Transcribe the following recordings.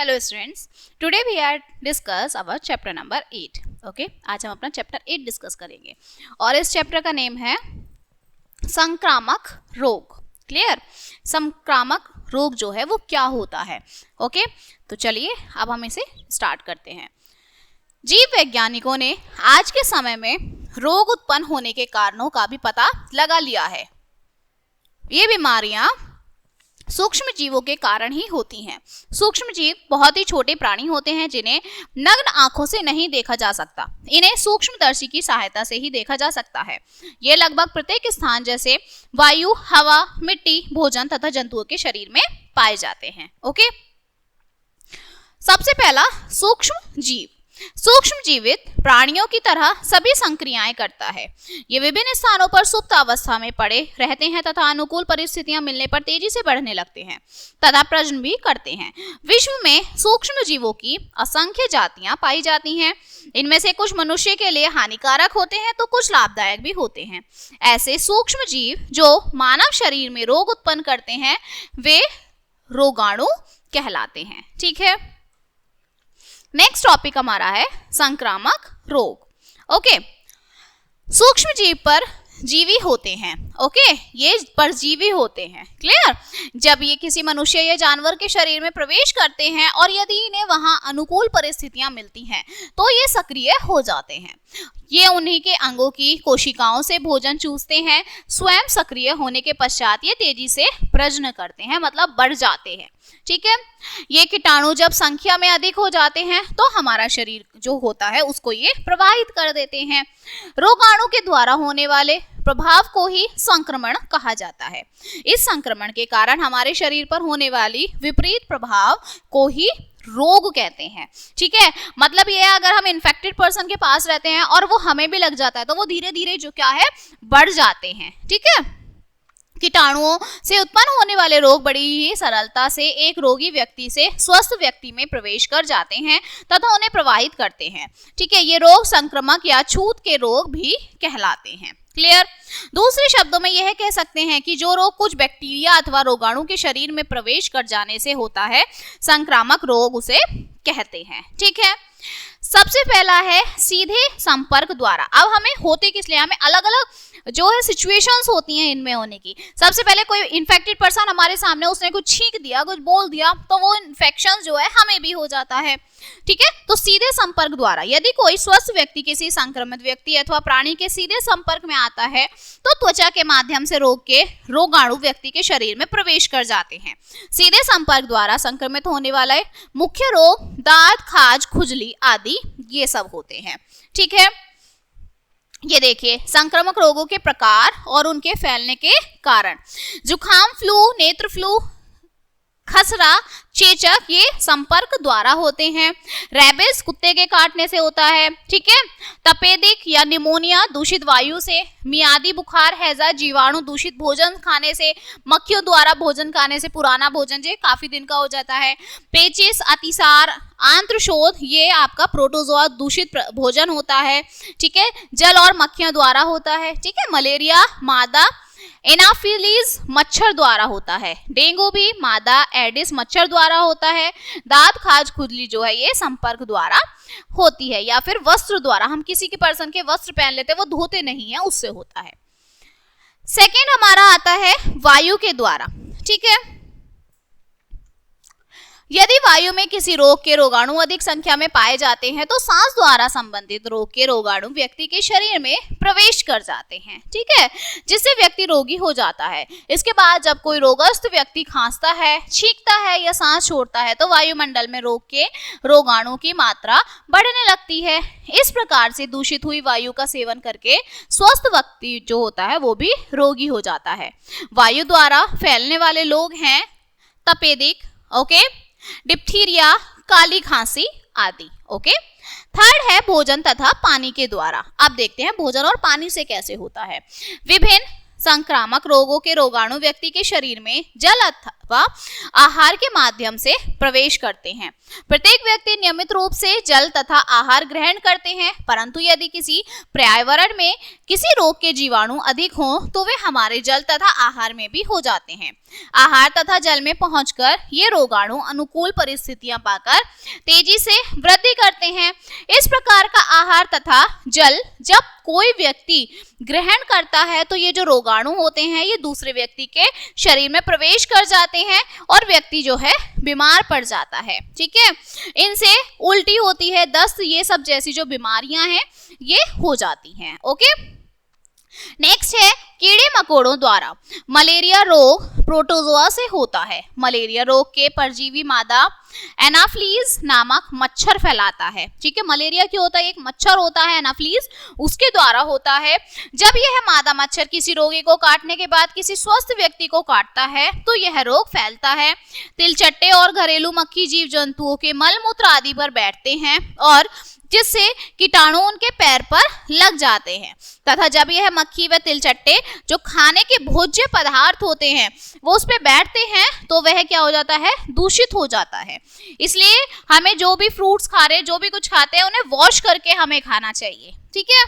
Hello students, today we are discuss our chapter number 8. Okay, आज हम अपना chapter 8 discuss करेंगे और इस चैप्टर का नेम है संक्रामक रोग. क्लियर? संक्रामक रोग जो है वो क्या होता है. ओके, तो चलिए अब हम इसे स्टार्ट करते हैं. जीव वैज्ञानिकों ने आज के समय में रोग उत्पन्न होने के कारणों का भी पता लगा लिया है. ये बीमारियां सूक्ष्म जीवों के कारण ही होती हैं. सूक्ष्म जीव बहुत ही छोटे प्राणी होते हैं जिन्हें नग्न आंखों से नहीं देखा जा सकता. इन्हें सूक्ष्मदर्शी की सहायता से ही देखा जा सकता है. ये लगभग प्रत्येक स्थान जैसे वायु, हवा, मिट्टी, भोजन तथा जंतुओं के शरीर में पाए जाते हैं. ओके, सबसे पहला सूक्ष्म जीव. सूक्ष्म जीवित प्राणियों की तरह सभी संक्रियाएं करता है. ये विभिन्न स्थानों पर सुप्त अवस्था में पड़े रहते हैं तथा अनुकूल परिस्थितियां मिलने पर तेजी से बढ़ने लगते हैं तथा प्रजनन भी करते हैं. विश्व में सूक्ष्म जीवों की असंख्य जातियां पाई जाती हैं. इनमें से कुछ मनुष्य के लिए हानिकारक होते हैं तो कुछ लाभदायक भी होते हैं. ऐसे सूक्ष्म जीव जो मानव शरीर में रोग उत्पन्न करते हैं वे रोगाणु कहलाते हैं. ठीक है, नेक्स्ट टॉपिक हमारा है संक्रामक रोग. ओके, सूक्ष्म जीव पर जीवी होते हैं. ओके, ये परजीवी होते हैं. क्लियर? जब ये किसी मनुष्य या जानवर के शरीर में प्रवेश करते हैं और यदि इन्हें वहां अनुकूल परिस्थितियां मिलती हैं तो ये सक्रिय हो जाते हैं. ये उन्हीं के अंगों की कोशिकाओं से भोजन चूसते हैं. स्वयं सक्रिय होने के पश्चात ये तेजी से प्रजनन करते हैं, मतलब बढ़ जाते हैं. ठीक है, ये कीटाणु जब संख्या में अधिक हो जाते हैं तो हमारा शरीर जो होता है उसको ये प्रभावित कर देते हैं. रोगाणु के द्वारा होने वाले प्रभाव को ही संक्रमण कहा जाता है. इस संक्रमण के कारण हमारे शरीर पर होने वाली विपरीत प्रभाव को ही रोग कहते हैं. ठीक है, मतलब ये अगर हम इन्फेक्टेड पर्सन के पास रहते हैं और वो हमें भी लग जाता है तो वो धीरे धीरे जो क्या है बढ़ जाते हैं. ठीक है, कीटाणुओं से उत्पन्न होने वाले रोग बड़ी ही सरलता से एक रोगी व्यक्ति से स्वस्थ व्यक्ति में प्रवेश कर जाते हैं तथा उन्हें प्रवाहित करते हैं. ठीक है, ये रोग संक्रमक या छूत के रोग भी कहलाते हैं. क्लियर? दूसरे शब्दों में यह कह सकते हैं कि जो रोग कुछ बैक्टीरिया अथवा रोगाणु के शरीर में प्रवेश कर जाने से होता है संक्रामक रोग उसे कहते हैं. ठीक है, सबसे पहला है सीधे संपर्क द्वारा. अब हमें होते किस लिए, हमें अलग अलग जो है सिचुएशंस होती हैं इनमें होने की. सबसे पहले कोई इन्फेक्टेड पर्सन हमारे सामने, उसने कुछ छींक दिया, कुछ बोल दिया तो वो इन्फेक्शन जो है हमें भी हो जाता है. ठीक है, तो सीधे संपर्क द्वारा यदि कोई स्वस्थ व्यक्ति किसी संक्रमित व्यक्ति अथवा प्राणी के सीधे संपर्क में आता है तो त्वचा के माध्यम से रोगाणु व्यक्ति के शरीर में प्रवेश कर जाते हैं. सीधे संपर्क द्वारा संक्रमित होने वाले मुख्य रोग दांत, खाज, खुजली आदि ये सब होते हैं. ठीक है, ये देखिए संक्रामक रोगों के प्रकार और उनके फैलने के कारण. जुखाम, फ्लू, नेत्र फ्लू, खसरा, चेचक ये संपर्क द्वारा होते हैं. रेबिस कुत्ते के काटने से होता है. ठीक है, तपेदिक या निमोनिया दूषित वायु से. मियादी बुखार, हैजा जीवाणु दूषित भोजन खाने से. मक्खियों द्वारा भोजन खाने से पुराना भोजन जो काफी दिन का हो जाता है. पेचिस, अतिसार, आंत्रशोथ ये आपका प्रोटोजोआ दूषित भोजन होता है. ठीक है, जल और मक्खियों द्वारा होता है. ठीक है, मलेरिया मादा एनाफिलीज मच्छर द्वारा होता है. डेंगू भी मादा एडिस मच्छर द्वारा होता है. दांत, खाज, खुजली जो है ये संपर्क द्वारा होती है या फिर वस्त्र द्वारा. हम किसी के पर्सन के वस्त्र पहन लेते हैं, वो धोते नहीं है, उससे होता है. सेकेंड हमारा आता है वायु के द्वारा. ठीक है, यदि वायु में किसी रोग के रोगाणु अधिक संख्या में पाए जाते हैं तो सांस द्वारा संबंधित रोग के रोगाणु व्यक्ति के शरीर में प्रवेश कर जाते हैं. ठीक है, जिससे व्यक्ति रोगी हो जाता है. इसके बाद जब कोई रोगग्रस्त व्यक्ति खांसता है, छींकता है या सांस छोड़ता है तो वायुमंडल में रोग के रोगाणु की मात्रा बढ़ने लगती है. इस प्रकार से दूषित हुई वायु का सेवन करके स्वस्थ व्यक्ति जो होता है वो भी रोगी हो जाता है. वायु द्वारा फैलने वाले लोग हैं तपेदिक, ओके, डिप्थीरिया, काली खांसी आदि. ओके, थर्ड है भोजन तथा पानी के द्वारा. अब देखते हैं भोजन और पानी से कैसे होता है. विभिन्न संक्रामक रोगों के रोगाणु व्यक्ति के शरीर में जल अथवा आहार के माध्यम से प्रवेश करते हैं। प्रत्येक व्यक्ति नियमित रूप से जल तथा आहार ग्रहण करते हैं, परंतु यदि किसी पर्यावरण में किसी रोग के जीवाणु अधिक हों तो वे हमारे जल तथा आहार में भी हो जाते हैं। आहार तथा जल में पहुंचकर ये रोगाणु अनुकूल परिस्थितियां पाकर तेजी से वृद्धि करते हैं। इस प्रकार का आहार तथा जल जब कोई व्यक्ति ग्रहण करता है तो ये जो रोगाणु होते हैं ये दूसरे व्यक्ति के शरीर में प्रवेश कर जाते हैं और व्यक्ति जो है बीमार पड़ जाता है। ठीक है, इनसे उल्टी होती है, दस्त, ये सब जैसी जो बीमारियां हैं ये हो जाती हैं। ओके, नेक्स्ट है कीड़े मकोड़ों द्वारा। मलेरिया रोग प्रोटोजोआ से होता है। मलेरिया रोग के परजीवी मादा एनाफ्लीज नामक मच्छर फैलाता है। ठीक है, मलेरिया क्या होता है, एक मच्छर होता है एनाफ्लीज, उसके द्वारा होता है। जब यह मादा मच्छर किसी रोगी को काटने के बाद किसी स्वस्थ व्यक्ति को काटता है तो यह रोग फैलता है। तिलचट्टे और घरेलू मक्खी जीव जंतुओं के मल मूत्र आदि पर बैठते हैं और जिससे कीटाणु उनके पैर पर लग जाते हैं तथा जब यह मक्खी व तिलचट्टे जो खाने के भोज्य पदार्थ होते हैं वो उस पे बैठते हैं तो वह क्या हो जाता है, दूषित हो जाता है। इसलिए हमें जो भी फ्रूट्स खा रहे हैं, जो भी कुछ खाते हैं, उन्हें वॉश करके हमें खाना चाहिए। ठीक है,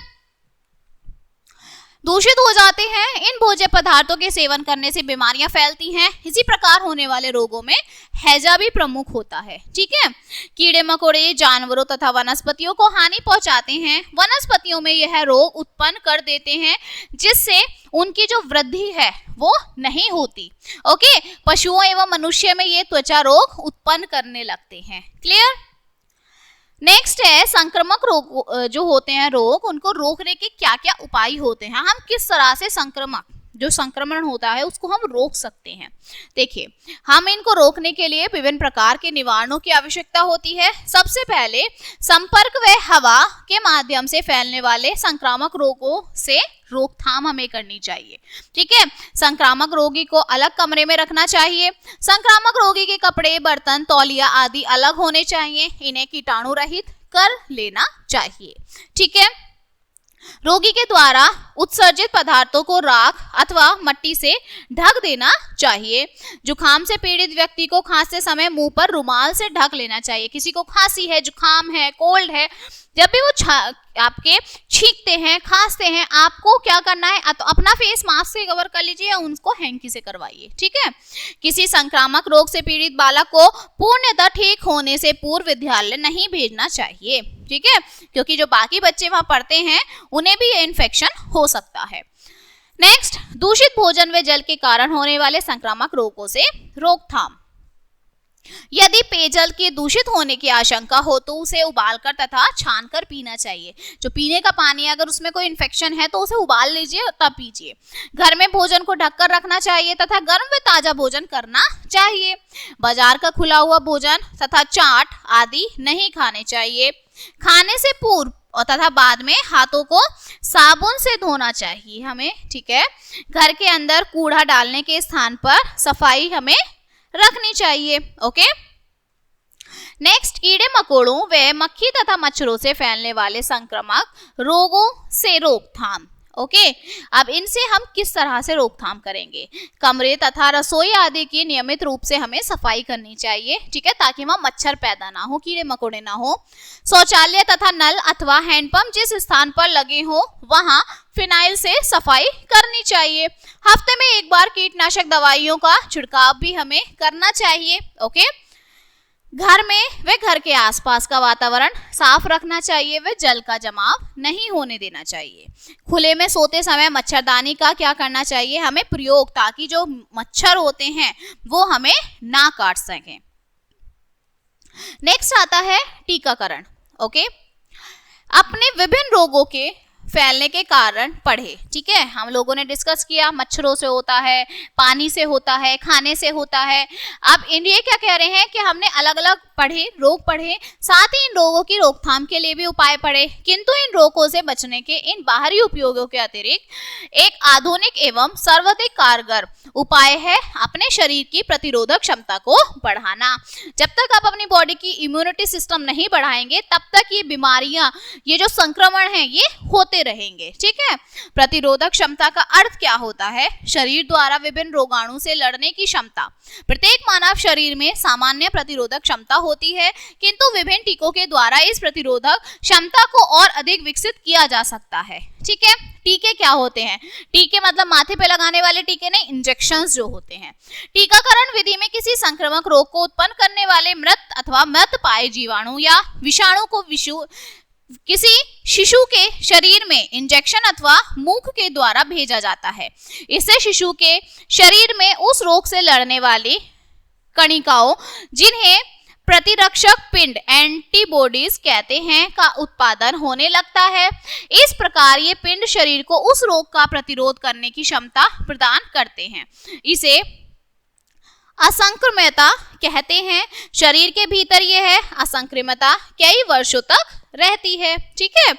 दूषित हो जाते हैं। इन भोज्य पदार्थों के सेवन करने से बीमारियां फैलती हैं। इसी प्रकार होने वाले रोगों में हैजा भी प्रमुख होता है। ठीक है, कीड़े मकोड़े जानवरों तथा वनस्पतियों को हानि पहुंचाते हैं। वनस्पतियों में यह रोग उत्पन्न कर देते हैं जिससे उनकी जो वृद्धि है वो नहीं होती। ओके, पशुओं एवं मनुष्य में ये त्वचा रोग उत्पन्न करने लगते हैं। क्लियर। नेक्स्ट है संक्रामक रोग जो होते हैं रोग, उनको रोकने के क्या क्या उपाय होते हैं, हम किस तरह से संक्रामक जो संक्रमण होता है उसको हम रोक सकते हैं। देखिए, हम इनको रोकने के लिए विभिन्न प्रकार के निवारणों की आवश्यकता होती है। सबसे पहले संपर्क व हवा के माध्यम से फैलने वाले संक्रामक रोगों से रोकथाम हमें करनी चाहिए। ठीक है, संक्रामक रोगी को अलग कमरे में रखना चाहिए। संक्रामक रोगी के कपड़े, बर्तन, तौलिया आदि अलग होने चाहिए। इन्हें कीटाणु रहित कर लेना चाहिए। ठीक है, रोगी के द्वारा उत्सर्जित पदार्थों को राख अथवा मट्टी से ढक देना चाहिए। जुकाम से पीड़ित व्यक्ति को खांसते समय मुंह पर रुमाल से ढक लेना चाहिए। किसी को खांसी है, जुकाम है, कोल्ड है, जब भी वो आपके छींकते हैं, खांसते हैं, आपको क्या करना है, तो अपना फेस मास्क से कवर कर लीजिए या उनको हैंकी से करवाइए। ठीक है, किसी संक्रामक रोग से पीड़ित बालक को पूर्णतः ठीक होने से पूर्व विद्यालय नहीं भेजना चाहिए। ठीक है, क्योंकि जो बाकी बच्चे वहां पढ़ते हैं उन्हें भी ये इन्फेक्शन हो सकता है। नेक्स्ट, दूषित भोजन व जल के कारण होने वाले संक्रामक रोगों से रोकथाम। यदि पेयजल के दूषित होने की आशंका हो तो उसे उबालकर तथा छानकर पीना चाहिए। जो पीने का पानी अगर उसमें कोई इन्फेक्शन है तो उसे उबाल लीजिए तब पीजिए। घर में भोजन को ढककर रखना चाहिए तथा गर्म व ताजा भोजन करना चाहिए। बाजार का खुला हुआ भोजन तथा चाट आदि नहीं खाने चाहिए। खाने से पूर्व और तथा बाद में हाथों को साबुन से धोना चाहिए हमें। ठीक है, घर के अंदर कूड़ा डालने के स्थान पर सफाई हमें रखनी चाहिए। ओके, नेक्स्ट, कीड़े मकोड़ों व मक्खी तथा मच्छरों से फैलने वाले संक्रामक रोगों से रोकथाम। ओके, अब इनसे हम किस तरह से रोकथाम करेंगे। कमरे तथा रसोई आदि की नियमित रूप से हमें सफाई करनी चाहिए। ठीक है, ताकि वहां मच्छर पैदा ना हो, कीड़े मकोड़े ना हो। शौचालय तथा नल अथवा हैंडपंप जिस स्थान पर लगे हो वहां फिनाइल से सफाई करनी चाहिए। हफ्ते में एक बार कीटनाशक दवाइयों का छिड़काव भी हमें करना चाहिए। ओके, घर में व घर के आसपास का वातावरण साफ रखना चाहिए व जल का जमाव नहीं होने देना चाहिए। खुले में सोते समय मच्छरदानी का क्या करना चाहिए, हमें प्रयोग, ताकि जो मच्छर होते हैं वो हमें ना काट सकें। नेक्स्ट आता है टीकाकरण। ओके, अपने विभिन्न रोगों के फैलने के कारण पढ़े। ठीक है, हम लोगों ने डिस्कस किया, मच्छरों से होता है, पानी से होता है, खाने से होता है। अब ये क्या कह रहे हैं कि हमने अलग अलग पढ़े, रोग पढ़े, साथ ही इन रोगों की रोकथाम के लिए भी उपाय पढ़े। किंतु इन रोगों से बचने के इन बाहरी उपयोगों के अतिरिक्त एक आधुनिक एवं सर्वाधिक कारगर उपाय है अपने शरीर की प्रतिरोधक क्षमता को बढ़ाना। जब तक आप अपनी बॉडी की इम्यूनिटी सिस्टम नहीं बढ़ाएंगे तब तक ये बीमारियां, ये जो संक्रमण है ये होते होते रहेंगे। ठीक है, प्रतिरोधक क्षमता का अर्थ क्या होता है? शरीर द्वारा विभिन्न रोगाणु से लड़ने की क्षमता। प्रत्येक मानव शरीर में सामान्य प्रतिरोधक क्षमता होती है, किंतु विभिन्न टीकों के द्वारा इस प्रतिरोधक क्षमता को और अधिक विकसित किया जा सकता है। ठीक है, टीके क्या होते हैं? टीके मतलब माथे पे लगाने वाले टीके नहीं, इंजेक्शंस जो होते हैं। टीकाकरण विधि में किसी संक्रामक रोग को उत्पन्न करने वाले मृत अथवा मृत पाए जीवाणु या विषाणु को किसी शिशु के शरीर में इंजेक्शन अथवा मुख के द्वारा भेजा जाता है। इससे शिशु के शरीर में उस रोग से लड़ने वाली कणिकाओं, जिन्हें प्रतिरक्षक पिंड एंटीबॉडीज कहते हैं, का उत्पादन होने लगता है। इस प्रकार ये पिंड शरीर को उस रोग का प्रतिरोध करने की क्षमता प्रदान करते हैं। इसे असंक्रमता कहते हैं। शरीर के भीतर यह है असंक्रमता कई वर्षों तक रहती है। ठीक है,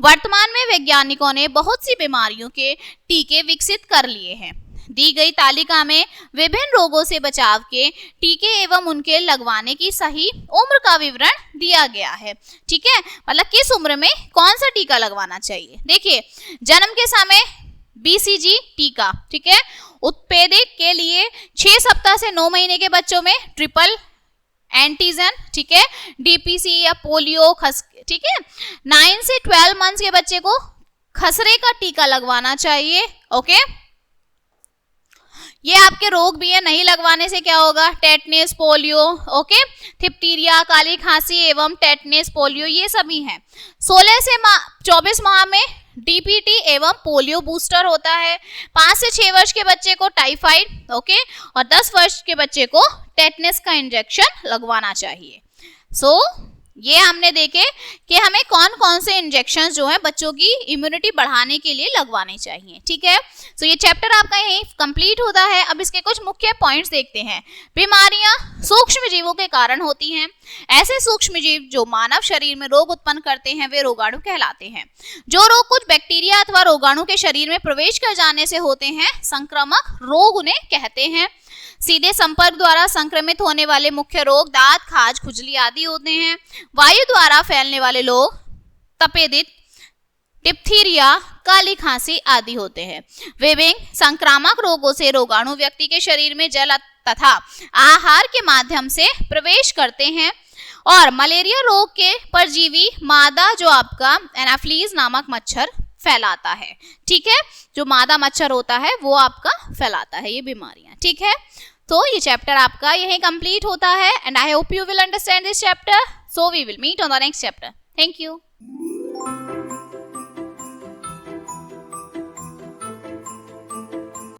वर्तमान में वैज्ञानिकों ने बहुत सी बीमारियों के टीके विकसित कर लिए हैं। दी गई तालिका में विभिन्न रोगों से बचाव के टीके एवं उनके लगवाने की सही उम्र का विवरण दिया गया है। ठीक है, मतलब किस उम्र में कौन सा टीका लगवाना चाहिए। देखिए, जन्म के समय BCG टीका, ठीक है, उत्पेदित के लिए 6 सप्ताह से 9 महीने के बच्चों में ट्रिपल एंटीजन, ठीक है, DPC या पोलियो ठीक है, 9 से 12 मंथ्स के बच्चे को खसरे का टीका लगवाना चाहिए। ओके, ये आपके रोग भी है, नहीं लगवाने से क्या होगा? टेटनेस, पोलियो, ओके, डिप्थीरिया, काली खांसी एवं टेटनेस, पोलियो ये सभी हैं। 16 से 24 माह में DPT एवं पोलियो बूस्टर होता है। 5 से 6 वर्ष के बच्चे को टाइफाइड, ओके, और 10 वर्ष के बच्चे को टेटनेस का इंजेक्शन लगवाना चाहिए। ये हमने देखे कि हमें कौन कौन से इंजेक्शन जो है बच्चों की इम्यूनिटी बढ़ाने के लिए लगवाने चाहिए। ठीक है, ये चैप्टर आपका यहीं कंप्लीट होता है। अब इसके कुछ मुख्य पॉइंट्स देखते हैं। बीमारियां सूक्ष्म जीवों के कारण होती हैं। ऐसे सूक्ष्म जीव जो मानव शरीर में रोग उत्पन्न करते हैं वे रोगाणु कहलाते हैं। जो रोग कुछ बैक्टीरिया अथवा रोगाणु के शरीर में प्रवेश कर जाने से होते हैं, संक्रामक रोग उन्हें कहते हैं। सीधे संपर्क द्वारा संक्रमित होने वाले मुख्य रोग दांत, खाज, खुजली आदि होते हैं। वायु द्वारा फैलने वाले लोग तपेदिक, डिप्थीरिया, काली खांसी आदि होते हैं। विभिन्न संक्रामक रोगों से रोगाणु व्यक्ति के शरीर में जल तथा आहार के माध्यम से प्रवेश करते हैं और मलेरिया रोग के परजीवी मादा जो आपका एनाफ्लीज नामक मच्छर फैलाता है। ठीक है, जो मादा मच्छर होता है वो आपका फैलाता है ये बीमारियां। ठीक है, तो ये चैप्टर आपका यहीं कंप्लीट होता है and I hope you will understand this chapter. So we will meet on the next chapter. Thank you.